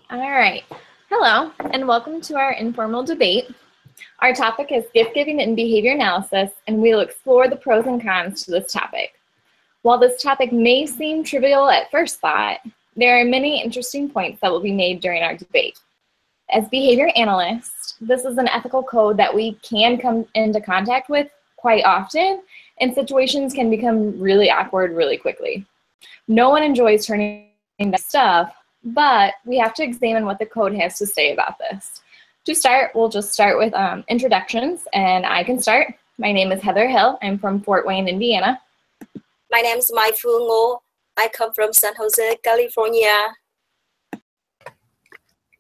All right. Hello, and welcome to our informal debate. Our topic is gift giving and behavior analysis, and we'll explore the pros and cons to this topic. While this topic may seem trivial at first thought, there are many interesting points that will be made during our debate. As behavior analysts, this is an ethical code that we can come into contact with quite often, and situations can become really awkward really quickly. No one enjoys turning down stuff, but we have to examine what the code has to say about this. To start, we'll just start with introductions, and I can start. My name is Heather Hill. I'm from Fort Wayne, Indiana. My name is Mai Fu Ngo. I come from San Jose, California.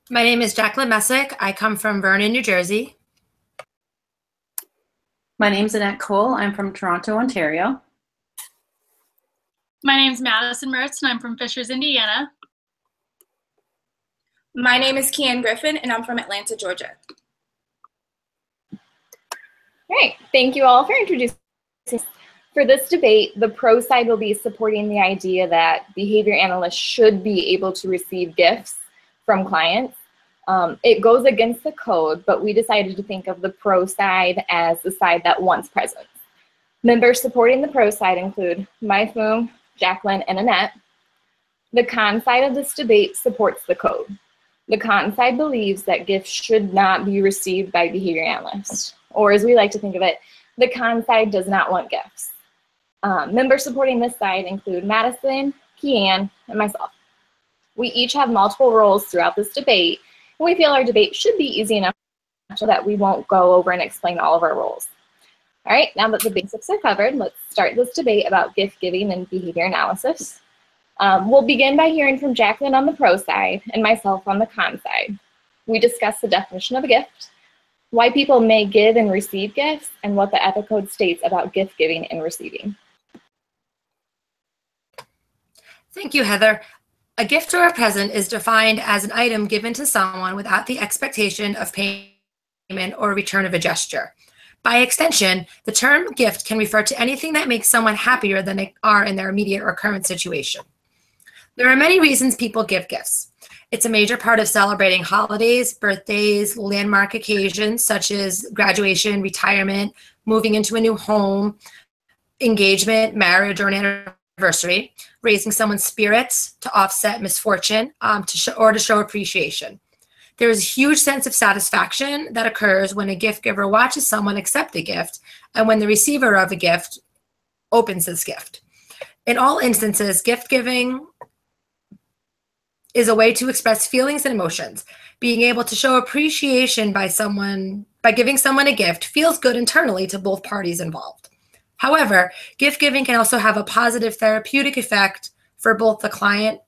My name is Jacqueline Messick. I come from Vernon, New Jersey. My name's Annette Cole. I'm from Toronto, Ontario. My name's Madison Mertz, and I'm from Fishers, Indiana. My name is Kian Griffin, and I'm from Atlanta, Georgia. All right, thank you all for introducing. For this debate, the pro side will be supporting the idea that behavior analysts should be able to receive gifts from clients. It goes against the code, but we decided to think of the pro side as the side that wants presents. Members supporting the pro side include Mai Fu, Jacqueline, and Annette. The con side of this debate supports the code. The con side believes that gifts should not be received by behavior analysts, or as we like to think of it, the con side does not want gifts. Members supporting this side include Madison, Kian, and myself. We each have multiple roles throughout this debate, and we feel our debate should be easy enough so that we won't go over and explain all of our roles. All right, now that the basics are covered, let's start this debate about gift giving and behavior analysis. We'll begin by hearing from Jacqueline on the pro side and myself on the con side. We discuss the definition of a gift, why people may give and receive gifts, and what the ethical code states about gift giving and receiving. Thank you, Heather. A gift or a present is defined as an item given to someone without the expectation of payment or return of a gesture. By extension, the term gift can refer to anything that makes someone happier than they are in their immediate or current situation. There are many reasons people give gifts. It's a major part of celebrating holidays, birthdays, landmark occasions such as graduation, retirement, moving into a new home, engagement, marriage, or an anniversary, raising someone's spirits to offset misfortune, to show appreciation. There is a huge sense of satisfaction that occurs when a gift giver watches someone accept a gift and when the receiver of a gift opens this gift. In all instances, gift giving is a way to express feelings and emotions. Being able to show appreciation by giving someone a gift feels good internally to both parties involved. However, gift giving can also have a positive therapeutic effect for both the client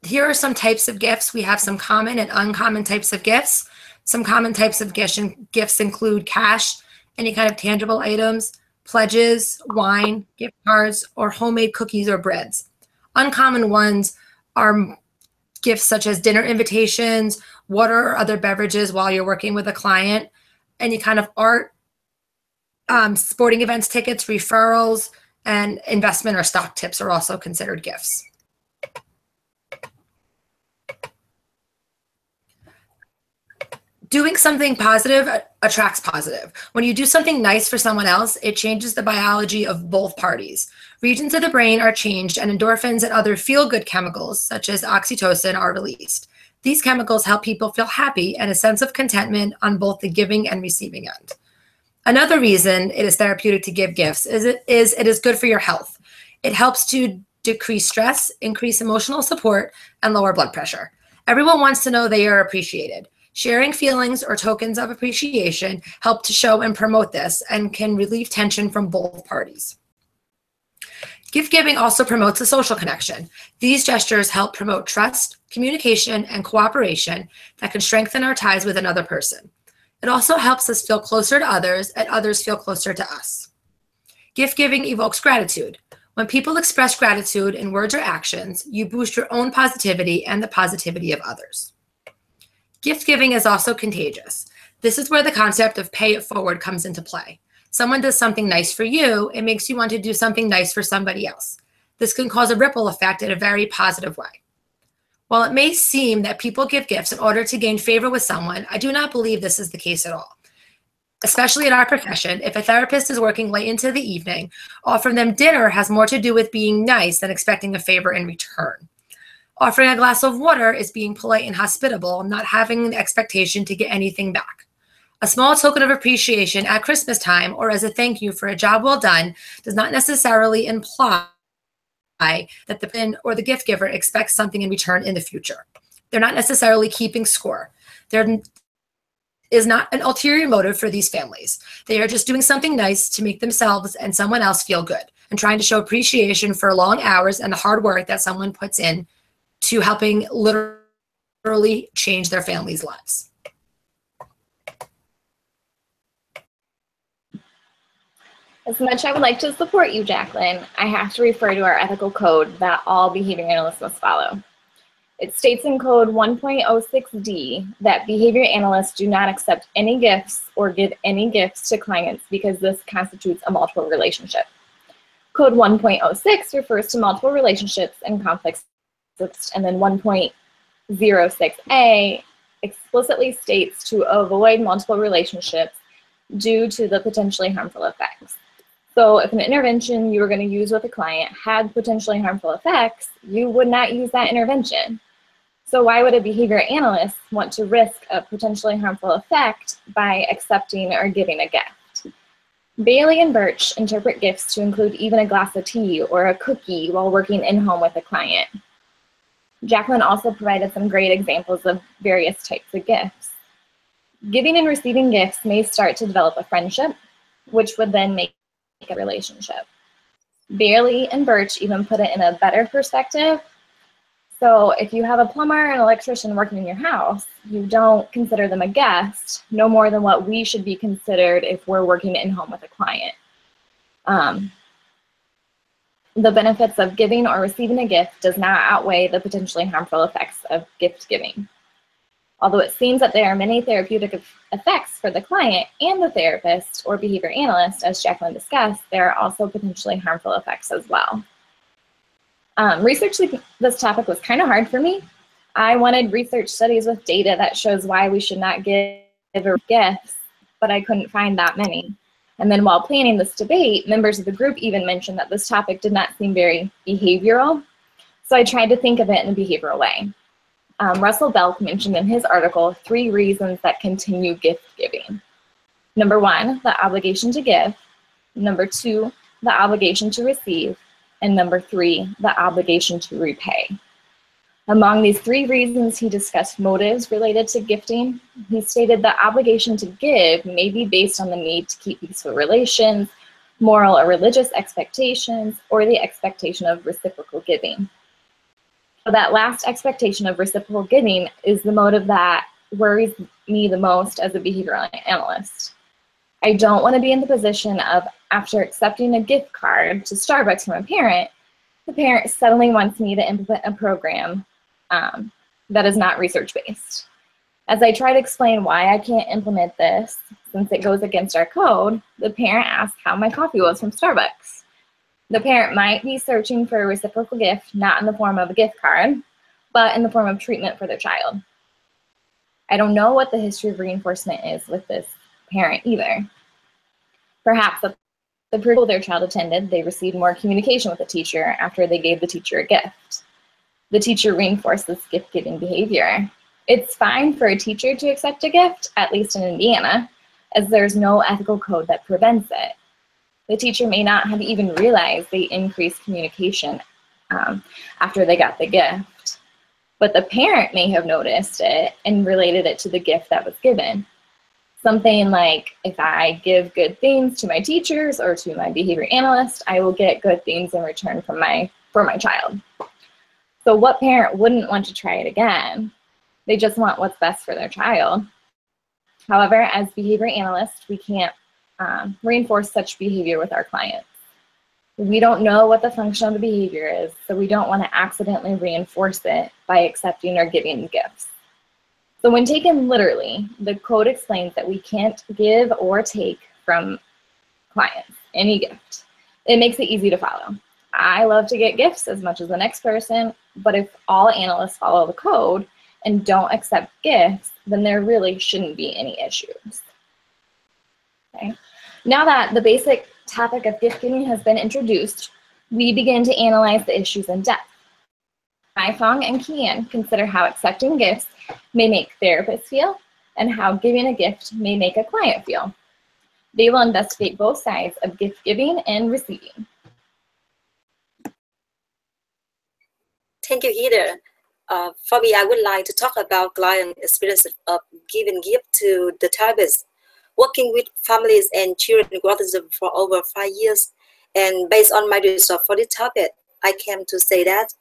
Here are some types of gifts. We have some common and uncommon types of gifts. Some common types of gifts include cash, any kind of tangible items, pledges, wine, gift cards, or homemade cookies or breads. Uncommon ones are gifts such as dinner invitations, water or other beverages while you're working with a client, any kind of art, sporting events tickets, referrals, and investment or stock tips are also considered gifts. Doing something positive attracts positive. When you do something nice for someone else, it changes the biology of both parties. Regions of the brain are changed and endorphins and other feel-good chemicals, such as oxytocin, are released. These chemicals help people feel happy and a sense of contentment on both the giving and receiving end. Another reason it is therapeutic to give gifts is it is good for your health. It helps to decrease stress, increase emotional support, and lower blood pressure. Everyone wants to know they are appreciated. Sharing feelings or tokens of appreciation help to show and promote this and can relieve tension from both parties. Gift giving also promotes a social connection. These gestures help promote trust, communication, and cooperation that can strengthen our ties with another person. It also helps us feel closer to others and others feel closer to us. Gift giving evokes gratitude. When people express gratitude in words or actions, you boost your own positivity and the positivity of others. Gift giving is also contagious. This is where the concept of pay it forward comes into play. Someone does something nice for you, it makes you want to do something nice for somebody else. This can cause a ripple effect in a very positive way. While it may seem that people give gifts in order to gain favor with someone, I do not believe this is the case at all. Especially in our profession, if a therapist is working late into the evening, offering them dinner has more to do with being nice than expecting a favor in return. Offering a glass of water is being polite and hospitable, not having the expectation to get anything back. A small token of appreciation at Christmas time or as a thank you for a job well done does not necessarily imply that the person or the gift giver expects something in return in the future. They're not necessarily keeping score. There is not an ulterior motive for these families. They are just doing something nice to make themselves and someone else feel good and trying to show appreciation for long hours and the hard work that someone puts in to helping literally change their families' lives. As much as I would like to support you, Jacqueline, I have to refer to our ethical code that all behavior analysts must follow. It states in code 1.06D that behavior analysts do not accept any gifts or give any gifts to clients because this constitutes a multiple relationship. Code 1.06 refers to multiple relationships and conflicts, and then 1.06A explicitly states to avoid multiple relationships due to the potentially harmful effects. So if an intervention you were going to use with a client had potentially harmful effects, you would not use that intervention. So why would a behavior analyst want to risk a potentially harmful effect by accepting or giving a gift? Bailey and Birch interpret gifts to include even a glass of tea or a cookie while working in-home with a client. Jacqueline also provided some great examples of various types of gifts. Giving and receiving gifts may start to develop a friendship, which would then make a relationship. Bailey and Birch even put it in a better perspective. So if you have a plumber and electrician working in your house, you don't consider them a guest, no more than what we should be considered if we're working in-home with a client. The benefits of giving or receiving a gift does not outweigh the potentially harmful effects of gift giving. Although it seems that there are many therapeutic effects for the client and the therapist or behavior analyst, as Jacqueline discussed, there are also potentially harmful effects as well. Researching this topic was kind of hard for me. I wanted research studies with data that shows why we should not give gifts, but I couldn't find that many. And then while planning this debate, members of the group even mentioned that this topic did not seem very behavioral. So I tried to think of it in a behavioral way. Russell Belk mentioned in his article 3 reasons that continue gift giving. Number 1, the obligation to give. Number 2, the obligation to receive. And number 3, the obligation to repay. Among these 3 reasons, he discussed motives related to gifting. He stated the obligation to give may be based on the need to keep peaceful relations, moral or religious expectations, or the expectation of reciprocal giving. So that last expectation of reciprocal giving is the motive that worries me the most as a behavioral analyst. I don't want to be in the position of, after accepting a gift card to Starbucks from a parent, the parent suddenly wants me to implement a program that is not research-based. As I try to explain why I can't implement this, since it goes against our code, the parent asks how my coffee was from Starbucks. The parent might be searching for a reciprocal gift, not in the form of a gift card, but in the form of treatment for their child. I don't know what the history of reinforcement is with this parent either. Perhaps at the preschool their child attended, they received more communication with the teacher after they gave the teacher a gift. The teacher reinforced this gift-giving behavior. It's fine for a teacher to accept a gift, at least in Indiana, as there's no ethical code that prevents it. The teacher may not have even realized they increased communication after they got the gift, but the parent may have noticed it and related it to the gift that was given. Something like, if I give good things to my teachers or to my behavior analyst, I will get good things in return for my child. So what parent wouldn't want to try it again? They just want what's best for their child. However, as behavior analysts, we can't reinforce such behavior with our clients. We don't know what the function of the behavior is, so we don't want to accidentally reinforce it by accepting or giving gifts. So when taken literally, the code explains that we can't give or take from clients any gift. It makes it easy to follow. I love to get gifts as much as the next person, but if all analysts follow the code and don't accept gifts, then there really shouldn't be any issues. Okay. Now that the basic topic of gift giving has been introduced, we begin to analyze the issues in depth. Mai-Fong and Kian consider how accepting gifts may make therapists feel and how giving a gift may make a client feel. They will investigate both sides of gift giving and receiving. Thank you, Heather. For me, I would like to talk about client experience of giving gift to the therapist. Working with families and children with autism for over 5 years, and based on my research for this topic, I came to say that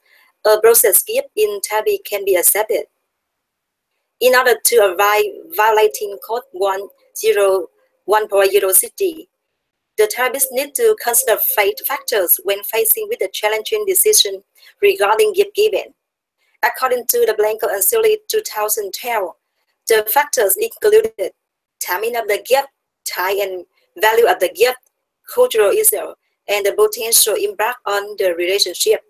a process gift in therapy can be accepted. In order to avoid violating Code 101.060, the therapist needs to consider 5 factors when facing with a challenging decision regarding gift giving. According to the Blanco and Seeley 2012, the factors included timing of the gift, type and value of the gift, cultural issue, and the potential impact on the relationship.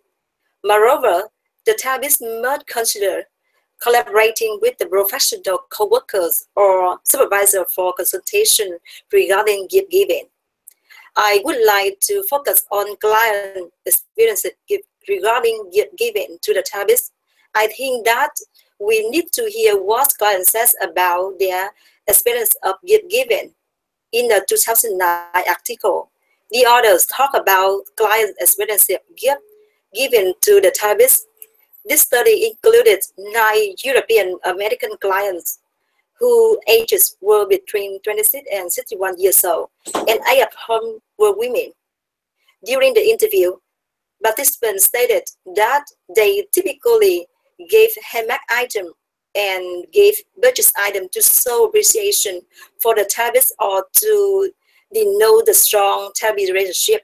Moreover, the therapist must consider collaborating with the professional co-workers or supervisor for consultation regarding gift giving. I would like to focus on client experiences regarding gift giving to the therapist. I think that we need to hear what client says about their experience of gift giving. In the 2009 article, the authors talk about client experience of gift given to the therapist. This study included 9 European American clients whose ages were between 26 and 61 years old, and 8 of whom were women. During the interview, participants stated that they typically gave handmade items and gave purchase items to show appreciation for the therapist or to denote the strong therapy relationship.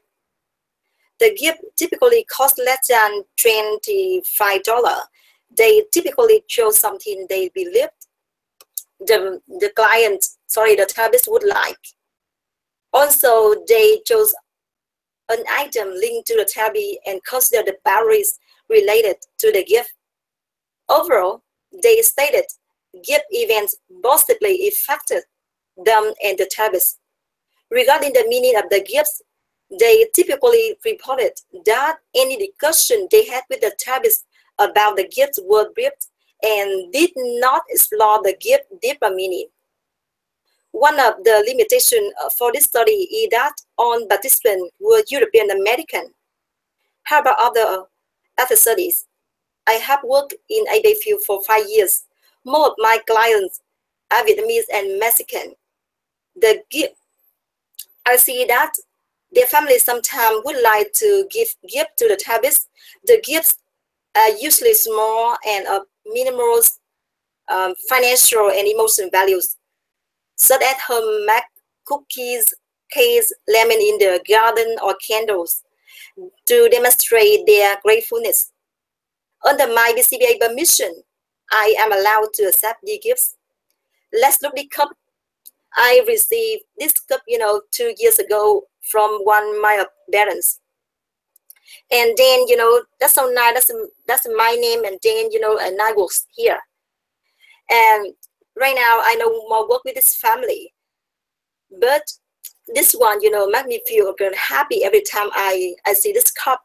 The gift typically cost less than $25. They typically chose something they believed the therapist would like. Also, they chose an item linked to the therapy and considered the boundaries related to the gift. Overall, they stated gift events positively affected them and the therapist. Regarding the meaning of the gifts, they typically reported that any discussion they had with the therapist about the gifts were brief and did not explore the gift deeper meaning. One of the limitations for this study is that all participants were European American. However, other studies, I have worked in ABA field for 5 years. More of my clients are Vietnamese and Mexican. I see that their families sometimes would like to give gifts to the therapist. The gifts are usually small and of minimal financial and emotional values, such as homemade cookies, cakes, lemon in the garden, or candles, to demonstrate their gratefulness. Under my BCBA permission, I am allowed to accept the gifts. Let's look at the cup. I received this cup, 2 years ago from one of my parents. And then, that's so nice. That's my name. And then, and I work here. And right now, I no more work with this family. But this one, make me feel happy every time I see this cup.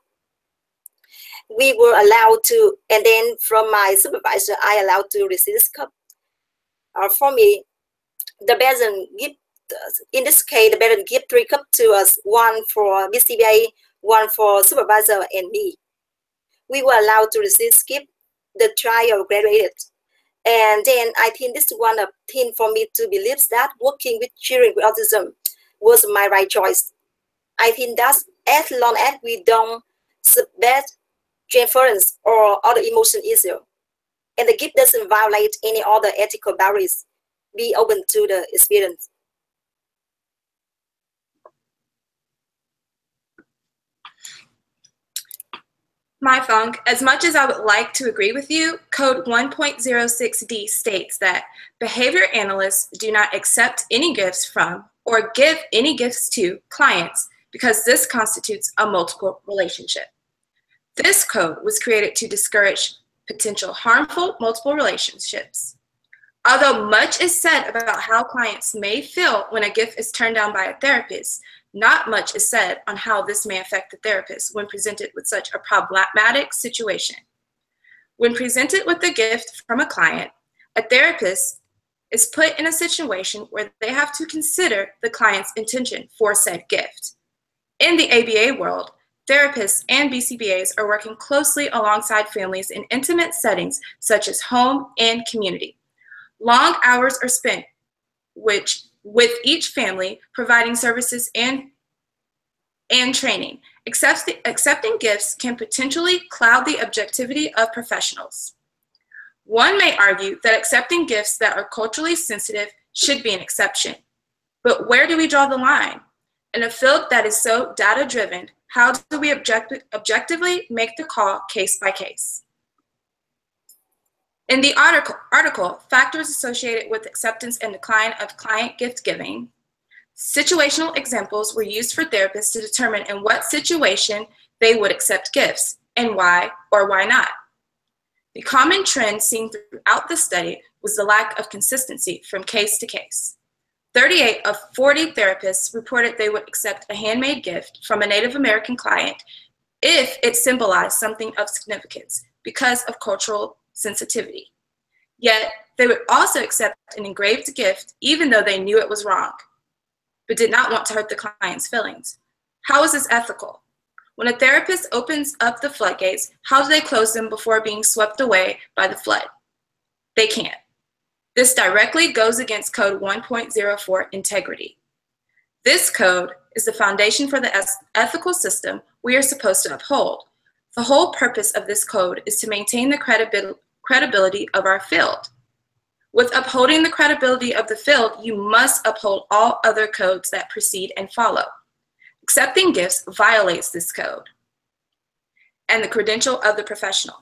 We were allowed to, and then from my supervisor, I allowed to receive this cup. For me, the parent give, in this case, the parent give 3 cups to us, 1 for BCBA, 1 for supervisor, and me. We were allowed to receive gift. The trial graduated. And then I think this is one of things for me to believe that working with children with autism was my right choice. I think that as long as we don't submit transference or other emotional issue, and the gift doesn't violate any other ethical boundaries, be open to the experience. My Funk, as much as I would like to agree with you, Code 1.06D states that behavior analysts do not accept any gifts from or give any gifts to clients because this constitutes a multiple relationship. This code was created to discourage potential harmful multiple relationships. Although much is said about how clients may feel when a gift is turned down by a therapist, not much is said on how this may affect the therapist when presented with such a problematic situation. When presented with a gift from a client, a therapist is put in a situation where they have to consider the client's intention for said gift. In the ABA world, therapists and BCBAs are working closely alongside families in intimate settings such as home and community. Long hours are spent with each family providing services and training. Accepting gifts can potentially cloud the objectivity of professionals. One may argue that accepting gifts that are culturally sensitive should be an exception. But where do we draw the line? In a field that is so data-driven, how do we objectively make the call case by case? In the article, factors associated with acceptance and decline of client gift giving, situational examples were used for therapists to determine in what situation they would accept gifts and why or why not. The common trend seen throughout the study was the lack of consistency from case to case. 38 of 40 therapists reported they would accept a handmade gift from a Native American client if it symbolized something of significance because of cultural sensitivity. Yet, they would also accept an engraved gift even though they knew it was wrong, but did not want to hurt the client's feelings. How is this ethical? When a therapist opens up the floodgates, how do they close them before being swept away by the flood? They can't. This directly goes against Code 1.04 integrity. This code is the foundation for the ethical system we are supposed to uphold. The whole purpose of this code is to maintain the credibility of our field. With upholding the credibility of the field, you must uphold all other codes that precede and follow. Accepting gifts violates this code and the credential of the professional.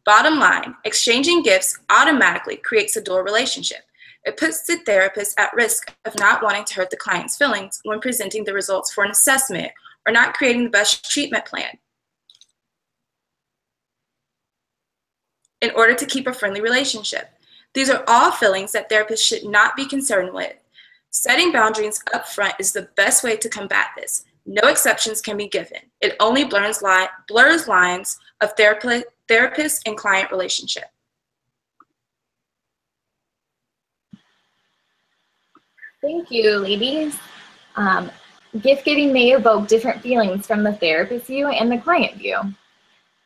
Bottom line, exchanging gifts automatically creates a dual relationship. It puts the therapist at risk of not wanting to hurt the client's feelings when presenting the results for an assessment or not creating the best treatment plan in order to keep a friendly relationship. These are all feelings that therapists should not be concerned with. Setting boundaries up front is the best way to combat this. No exceptions can be given. It only blurs lines of therapist and client relationship. Thank you, ladies. Gift giving may evoke different feelings from the therapist view and the client view.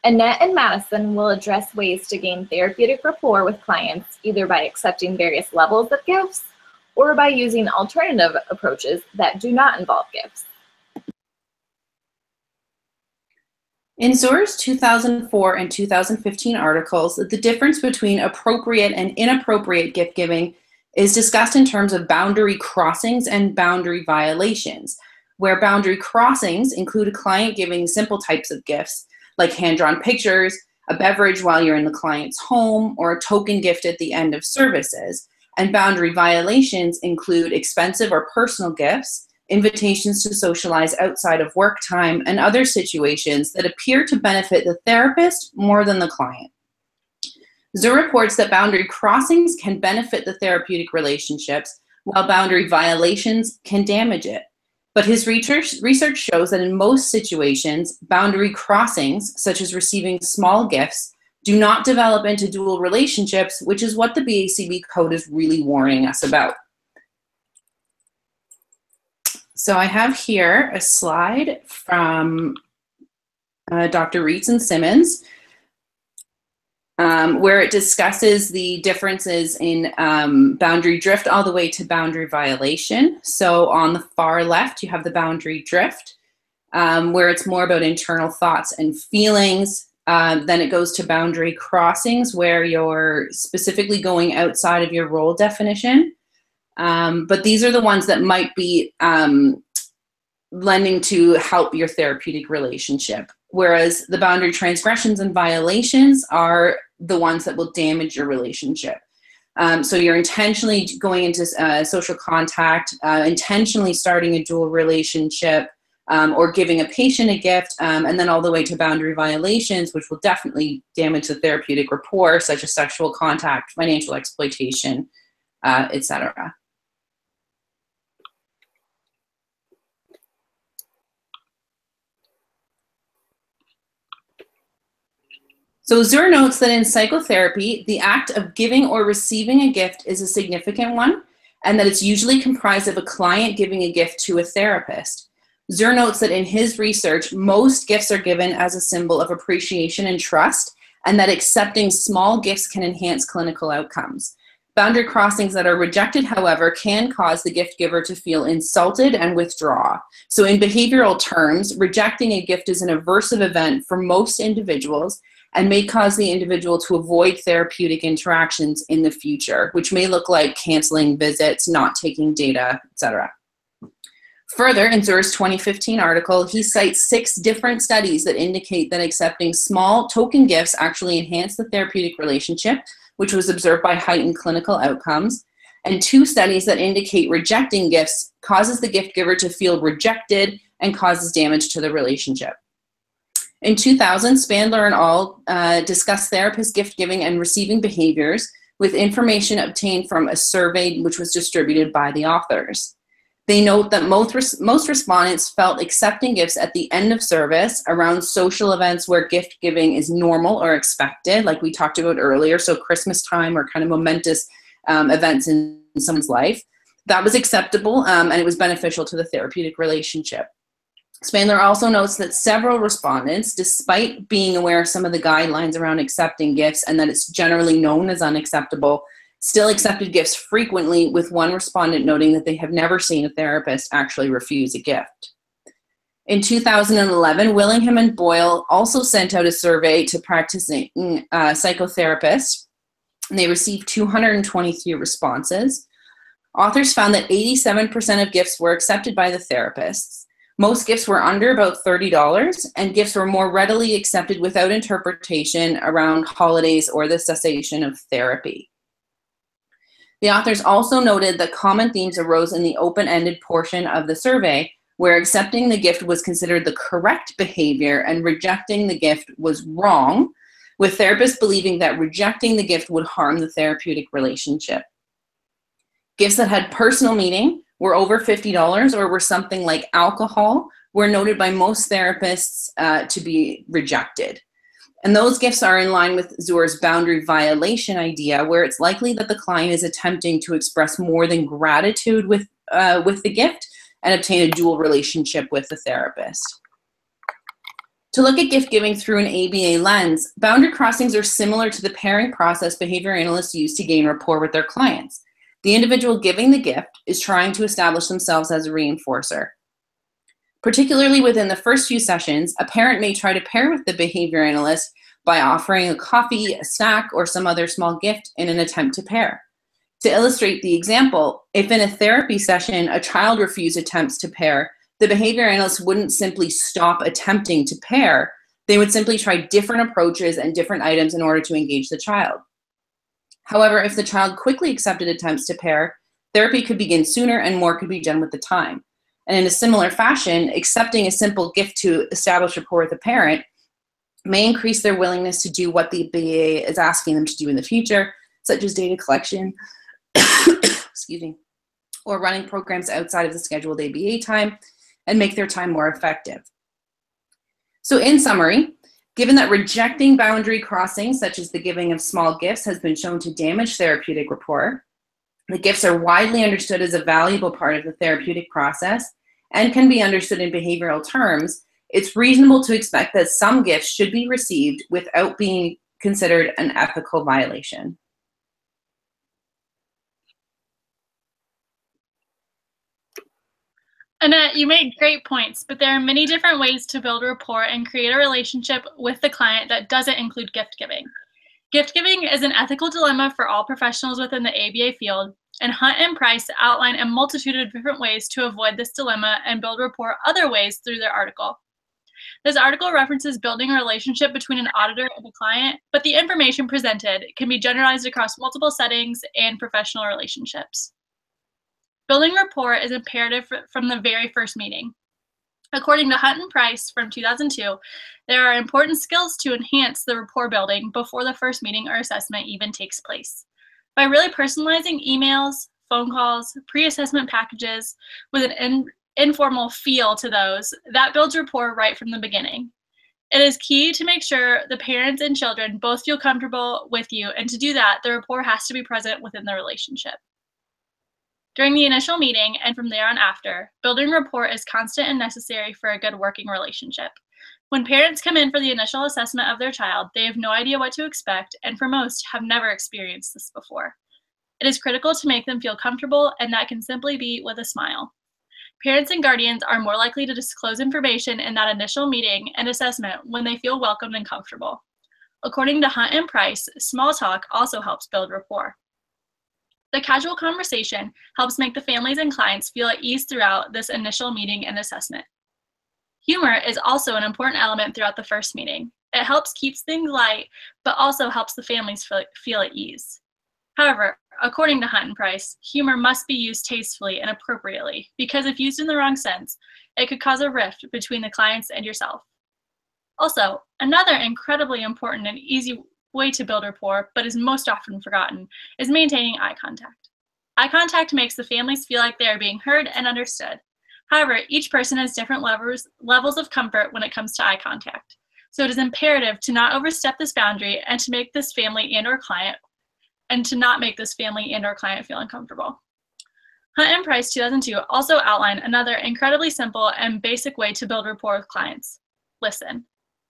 Annette and Madison will address ways to gain therapeutic rapport with clients, either by accepting various levels of gifts or by using alternative approaches that do not involve gifts. In Zuer's 2004 and 2015 articles, the difference between appropriate and inappropriate gift giving is discussed in terms of boundary crossings and boundary violations, where boundary crossings include a client giving simple types of gifts, like hand-drawn pictures, a beverage while you're in the client's home, or a token gift at the end of services. And boundary violations include expensive or personal gifts, invitations to socialize outside of work time, and other situations that appear to benefit the therapist more than the client. Zuer reports that boundary crossings can benefit the therapeutic relationships, while boundary violations can damage it. But his research shows that in most situations, boundary crossings, such as receiving small gifts, do not develop into dual relationships, which is what the BACB code is really warning us about. So I have here a slide from Dr. Reitz and Simmons, where it discusses the differences in boundary drift all the way to boundary violation. So on the far left, you have the boundary drift, where it's more about internal thoughts and feelings. Then it goes to boundary crossings, where you're specifically going outside of your role definition. But these are the ones that might be lending to help your therapeutic relationship. whereas the boundary transgressions and violations are the ones that will damage your relationship. So you're intentionally going into social contact, intentionally starting a dual relationship, or giving a patient a gift, and then all the way to boundary violations, which will definitely damage the therapeutic rapport, such as sexual contact, financial exploitation, etc. So Zur notes that in psychotherapy, the act of giving or receiving a gift is a significant one, and that it's usually comprised of a client giving a gift to a therapist. Zur notes that in his research, most gifts are given as a symbol of appreciation and trust, and that accepting small gifts can enhance clinical outcomes. Boundary crossings that are rejected, however, can cause the gift giver to feel insulted and withdraw. So in behavioral terms, rejecting a gift is an aversive event for most individuals and may cause the individual to avoid therapeutic interactions in the future, which may look like canceling visits, not taking data, etc. Further, in Zur's 2015 article, he cites 6 different studies that indicate that accepting small token gifts actually enhance the therapeutic relationship, which was observed by heightened clinical outcomes, and 2 studies that indicate rejecting gifts causes the gift giver to feel rejected and causes damage to the relationship. In 2000, Spandler and al. Discussed therapist gift giving and receiving behaviors with information obtained from a survey which was distributed by the authors. They note that most respondents felt accepting gifts at the end of service around social events where gift giving is normal or expected, like we talked about earlier, so Christmas time or kind of momentous events in someone's life. That was acceptable and it was beneficial to the therapeutic relationship. Spandler also notes that several respondents, despite being aware of some of the guidelines around accepting gifts and that it's generally known as unacceptable, still accepted gifts frequently, with one respondent noting that they have never seen a therapist actually refuse a gift. In 2011, Willingham and Boyle also sent out a survey to practicing psychotherapists, and they received 223 responses. Authors found that 87% of gifts were accepted by the therapists. Most gifts were under about $30, and gifts were more readily accepted without interpretation around holidays or the cessation of therapy. The authors also noted that common themes arose in the open-ended portion of the survey, where accepting the gift was considered the correct behavior and rejecting the gift was wrong, with therapists believing that rejecting the gift would harm the therapeutic relationship. Gifts that had personal meaning, were over $50, or were something like alcohol, were noted by most therapists to be rejected. And those gifts are in line with Zur's boundary violation idea, where it's likely that the client is attempting to express more than gratitude with the gift and obtain a dual relationship with the therapist. To look at gift giving through an ABA lens, boundary crossings are similar to the pairing process behavior analysts use to gain rapport with their clients. The individual giving the gift is trying to establish themselves as a reinforcer. Particularly within the first few sessions, a parent may try to pair with the behavior analyst by offering a coffee, a snack, or some other small gift in an attempt to pair. To illustrate the example, if in a therapy session a child refused attempts to pair, the behavior analyst wouldn't simply stop attempting to pair, they would simply try different approaches and different items in order to engage the child. However, if the child quickly accepted attempts to pair, therapy could begin sooner and more could be done with the time. And in a similar fashion, accepting a simple gift to establish rapport with a parent may increase their willingness to do what the BA is asking them to do in the future, such as data collection, excuse me, or running programs outside of the scheduled ABA time, and make their time more effective. So in summary, given that rejecting boundary crossings, such as the giving of small gifts, has been shown to damage therapeutic rapport, the gifts are widely understood as a valuable part of the therapeutic process and can be understood in behavioral terms, it's reasonable to expect that some gifts should be received without being considered an ethical violation. Annette, you make great points, but there are many different ways to build rapport and create a relationship with the client that doesn't include gift giving. Gift giving is an ethical dilemma for all professionals within the ABA field, and Hunt and Price outline a multitude of different ways to avoid this dilemma and build rapport other ways through their article. This article references building a relationship between an auditor and a client, but the information presented can be generalized across multiple settings and professional relationships. Building rapport is imperative from the very first meeting. According to Hunt and Price from 2002, there are important skills to enhance the rapport building before the first meeting or assessment even takes place. By really personalizing emails, phone calls, pre-assessment packages with an informal feel to those, that builds rapport right from the beginning. It is key to make sure the parents and children both feel comfortable with you, and to do that, the rapport has to be present within the relationship. During the initial meeting and from there on after, building rapport is constant and necessary for a good working relationship. When parents come in for the initial assessment of their child, they have no idea what to expect, and for most, have never experienced this before. It is critical to make them feel comfortable, and that can simply be with a smile. Parents and guardians are more likely to disclose information in that initial meeting and assessment when they feel welcomed and comfortable. According to Hunt and Price, small talk also helps build rapport. The casual conversation helps make the families and clients feel at ease throughout this initial meeting and assessment. Humor is also an important element throughout the first meeting. It helps keep things light, but also helps the families feel at ease. However, according to Hunt and Price, humor must be used tastefully and appropriately, because if used in the wrong sense, it could cause a rift between the clients and yourself. Also, another incredibly important and easy way to build rapport, but is most often forgotten, is maintaining eye contact. Eye contact makes the families feel like they are being heard and understood. However, each person has different levels of comfort when it comes to eye contact. So it is imperative to not overstep this boundary and to make this family and/or client feel uncomfortable. Hunt and Price 2002 also outline another incredibly simple and basic way to build rapport with clients. Listen.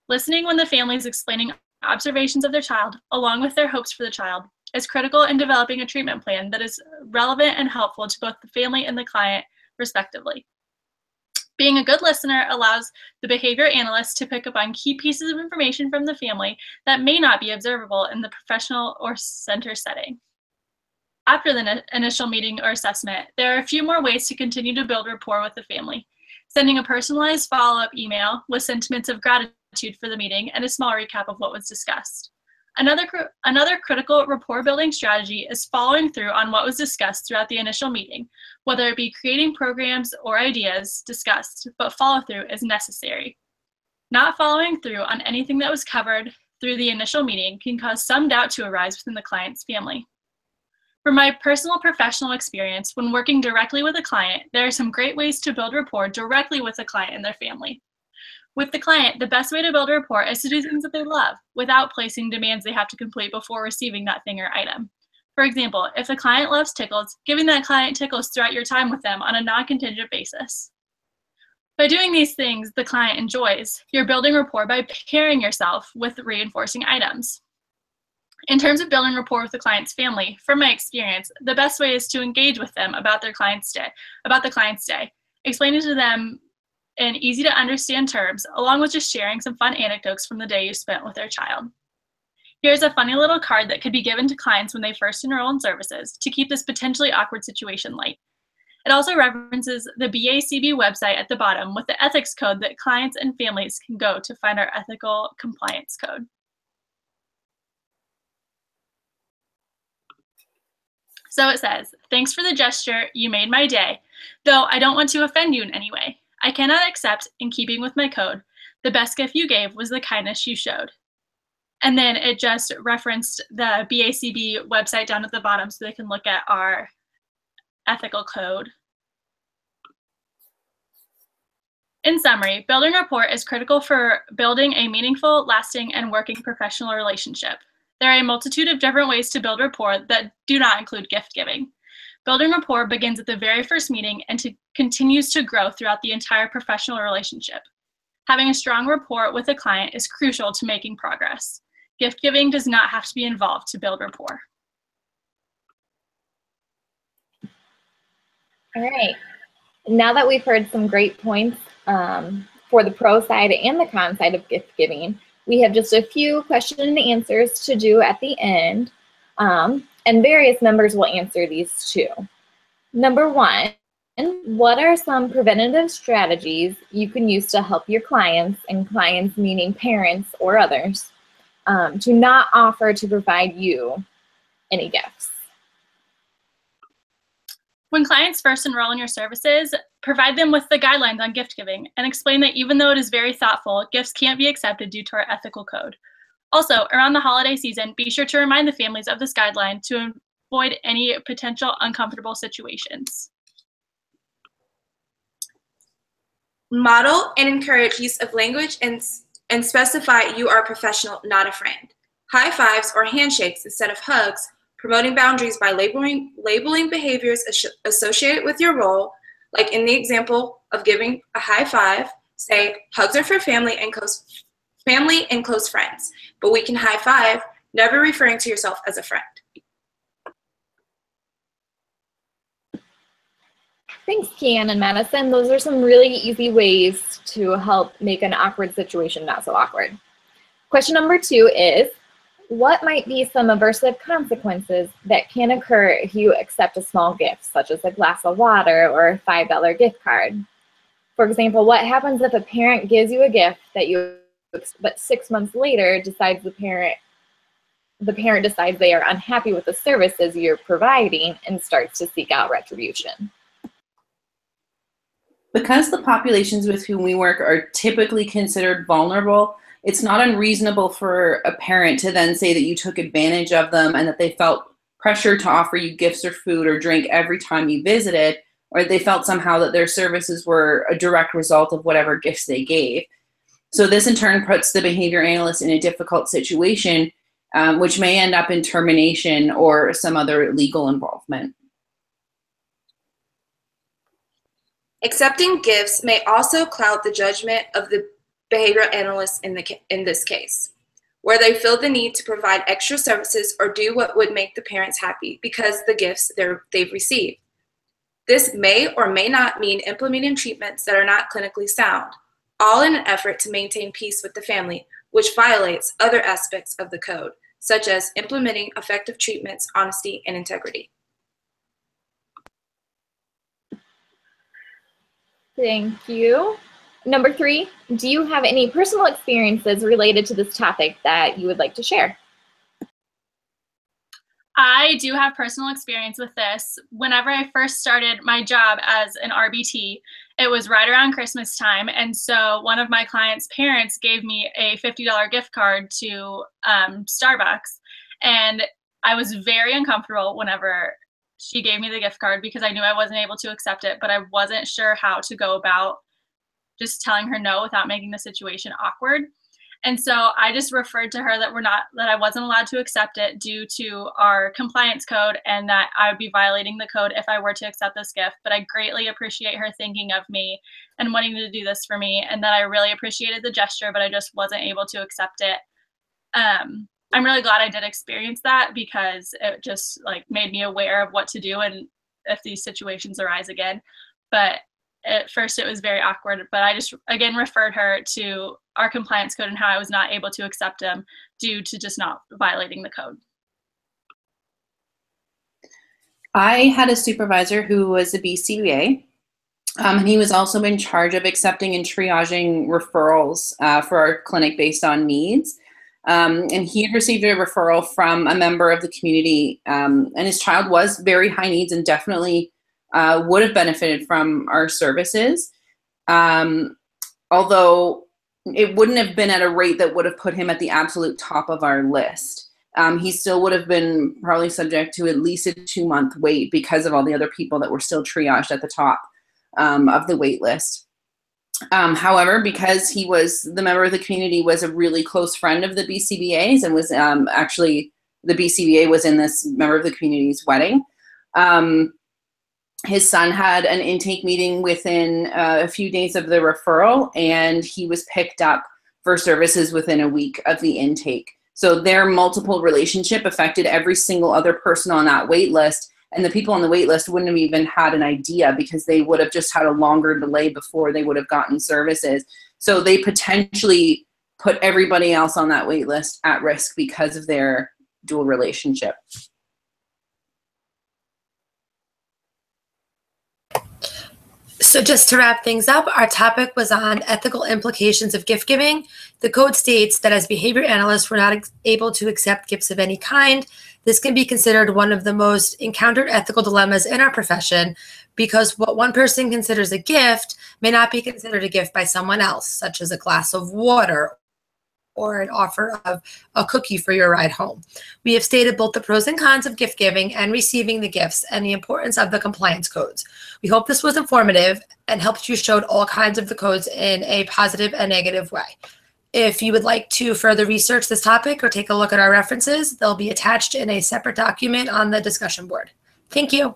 Listening when the family is explaining observations of their child, along with their hopes for the child, is critical in developing a treatment plan that is relevant and helpful to both the family and the client, respectively. Being a good listener allows the behavior analyst to pick up on key pieces of information from the family that may not be observable in the professional or center setting. After the initial meeting or assessment, there are a few more ways to continue to build rapport with the family. Sending a personalized follow-up email with sentiments of gratitude for the meeting and a small recap of what was discussed. Another critical rapport building strategy is following through on what was discussed throughout the initial meeting, whether it be creating programs or ideas discussed, but follow through is necessary. Not following through on anything that was covered through the initial meeting can cause some doubt to arise within the client's family. From my personal professional experience, when working directly with a client, there are some great ways to build rapport directly with the client and their family. With the client, the best way to build a rapport is to do things that they love without placing demands they have to complete before receiving that thing or item. For example, if the client loves tickles, giving that client tickles throughout your time with them on a non-contingent basis. By doing these things the client enjoys, you're building rapport by pairing yourself with reinforcing items. In terms of building rapport with the client's family, from my experience, the best way is to engage with them about the client's day, explaining to them in easy to understand terms, along with just sharing some fun anecdotes from the day you spent with their child. Here's a funny little card that could be given to clients when they first enroll in services to keep this potentially awkward situation light. It also references the BACB website at the bottom with the ethics code that clients and families can go to find our ethical compliance code. So it says, "Thanks for the gesture, you made my day. Though I don't want to offend you in any way. I cannot accept, in keeping with my code, the best gift you gave was the kindness you showed." And then it just referenced the BACB website down at the bottom so they can look at our ethical code. In summary, building rapport is critical for building a meaningful, lasting, and working professional relationship. There are a multitude of different ways to build rapport that do not include gift giving. Building rapport begins at the very first meeting and continues to grow throughout the entire professional relationship. Having a strong rapport with a client is crucial to making progress. Gift giving does not have to be involved to build rapport. All right. Now that we've heard some great points for the pro side and the con side of gift giving, we have just a few question and answers to do at the end, and various members will answer these too. Number one, what are some preventative strategies you can use to help your clients, and clients meaning parents or others, to not offer to provide you any gifts? When clients first enroll in your services, provide them with the guidelines on gift giving and explain that even though it is very thoughtful, gifts can't be accepted due to our ethical code. Also, around the holiday season, be sure to remind the families of this guideline to avoid any potential uncomfortable situations. Model and encourage use of language and specify you are a professional, not a friend. High fives or handshakes instead of hugs, promoting boundaries by labeling behaviors associated with your role, like in the example of giving a high five, say hugs are for family and close friends, but we can high five, never referring to yourself as a friend. Thanks, Kian and Madison. Those are some really easy ways to help make an awkward situation not so awkward. Question number 2 is, what might be some aversive consequences that can occur if you accept a small gift, such as a glass of water or a $5 gift card? For example, what happens if a parent gives you a gift that but 6 months later decides the parent decides they are unhappy with the services you're providing and starts to seek out retribution? Because the populations with whom we work are typically considered vulnerable, it's not unreasonable for a parent to then say that you took advantage of them and that they felt pressure to offer you gifts or food or drink every time you visited, or they felt somehow that their services were a direct result of whatever gifts they gave. So this in turn puts the behavior analyst in a difficult situation, which may end up in termination or some other legal involvement. Accepting gifts may also cloud the judgment of the behavioral analyst in this case, where they feel the need to provide extra services or do what would make the parents happy because the gifts they've received. This may or may not mean implementing treatments that are not clinically sound, all in an effort to maintain peace with the family, which violates other aspects of the code, such as implementing effective treatments, honesty, and integrity. Thank you. Number 3, do you have any personal experiences related to this topic that you would like to share? I do have personal experience with this. Whenever I first started my job as an RBT, it was right around Christmas time. And so one of my clients' parents gave me a $50 gift card to Starbucks. And I was very uncomfortable whenever she gave me the gift card because I knew I wasn't able to accept it, but I wasn't sure how to go about just telling her no without making the situation awkward. And so I just referred to her that I wasn't allowed to accept it due to our compliance code and that I would be violating the code if I were to accept this gift. But I greatly appreciate her thinking of me and wanting to do this for me, and that I really appreciated the gesture, but I just wasn't able to accept it. I'm really glad I did experience that because it just made me aware of what to do and if these situations arise again. But at first it was very awkward, but I just again referred her to our compliance code and how I was not able to accept them due to just not violating the code. I had a supervisor who was a BCBA, and he was also in charge of accepting and triaging referrals for our clinic based on needs. And he had received a referral from a member of the community, and his child was very high needs and definitely would have benefited from our services, although it wouldn't have been at a rate that would have put him at the absolute top of our list. He still would have been probably subject to at least a 2-month wait because of all the other people that were still triaged at the top of the wait list. However, because he was the member of the community, was a really close friend of the BCBA's and was actually the BCBA was in this member of the community's wedding. His son had an intake meeting within a few days of the referral, and he was picked up for services within a week of the intake. So their multiple relationship affected every single other person on that wait list, and the people on the wait list wouldn't have even had an idea because they would have just had a longer delay before they would have gotten services. So they potentially put everybody else on that wait list at risk because of their dual relationship. So just to wrap things up, our topic was on ethical implications of gift giving. The code states that as behavior analysts, we're not able to accept gifts of any kind. This can be considered one of the most encountered ethical dilemmas in our profession because what one person considers a gift may not be considered a gift by someone else, such as a glass of water or an offer of a cookie for your ride home. We have stated both the pros and cons of gift giving and receiving the gifts and the importance of the compliance codes. We hope this was informative and helped you showed all kinds of the codes in a positive and negative way. If you would like to further research this topic or take a look at our references, they'll be attached in a separate document on the discussion board. Thank you.